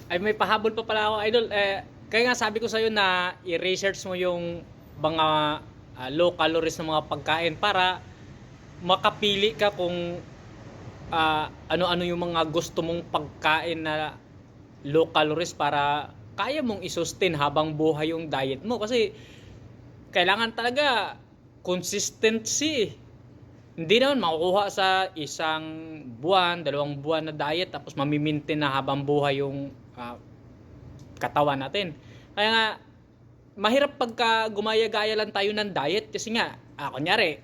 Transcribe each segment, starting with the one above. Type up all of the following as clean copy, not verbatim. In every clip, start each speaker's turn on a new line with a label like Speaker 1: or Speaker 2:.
Speaker 1: Ay, may pahabol pa pala ako, idol. Kaya nga sabi ko sa'yo na i-research mo yung mga low calories na mga pagkain para makapili ka kung ano-ano yung mga gusto mong pagkain na low calories para kaya mong i-sustain habang buhay yung diet mo. Kasi kailangan talaga consistency. Hindi naman makukuha sa isang buwan, 2 buwan na diet tapos mamimintin na habang buhay yung katawan natin. Kaya nga, mahirap pagka gumaya-gaya lang tayo ng diet kasi nga, kunyari,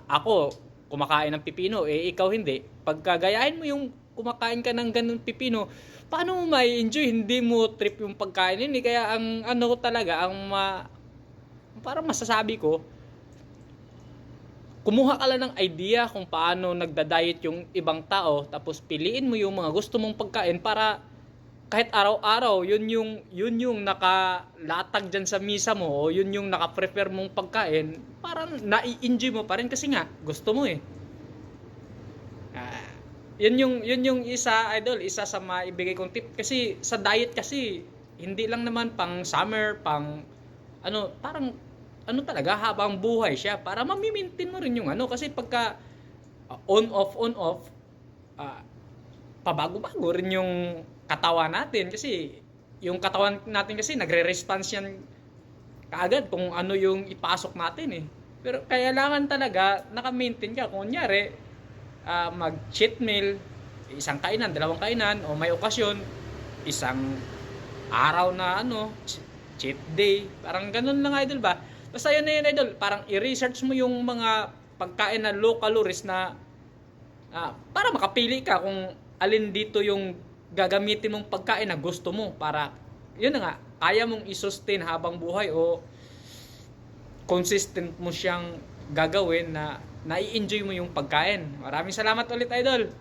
Speaker 1: ako, kumakain ng pipino, ikaw hindi. Pagka gayahin mo yung kumakain ka ng ganun pipino, paano mo may enjoy? Hindi mo trip yung pagkain yun. Kaya ang ano talaga, parang masasabi ko, kumuha ka lang ng idea kung paano nagda-diet yung ibang tao, tapos piliin mo yung mga gusto mong pagkain para kahit araw-araw, yun yung nakalatag dyan sa misa mo o yun yung naka-prepare mong pagkain, parang nai-enjoy mo pa rin kasi nga, gusto mo eh. Yun yung isa sa maibigay kong tip kasi sa diet kasi hindi lang naman pang summer, pang parang talaga habang buhay siya para mamimintin mo rin yung kasi pagka on off, pabago-bago rin yung katawan natin kasi yung katawan natin kasi nagre-response yan kaagad kung ano yung ipasok natin eh. Pero kailangan talaga naka-maintain ka. Kung kunyari, mag-cheat meal, isang kainan, 2 kainan, o may okasyon, isang araw na cheat day. Parang ganun lang, idol ba? Basta yun na yun, idol. Parang i-research mo yung mga pagkain na low calories na para makapili ka kung alin dito yung gagamitin mong pagkain na gusto mo para yun na nga, kaya mong i-sustain habang buhay o consistent mo siyang gagawin na nai-enjoy mo yung pagkain. Maraming salamat ulit, idol.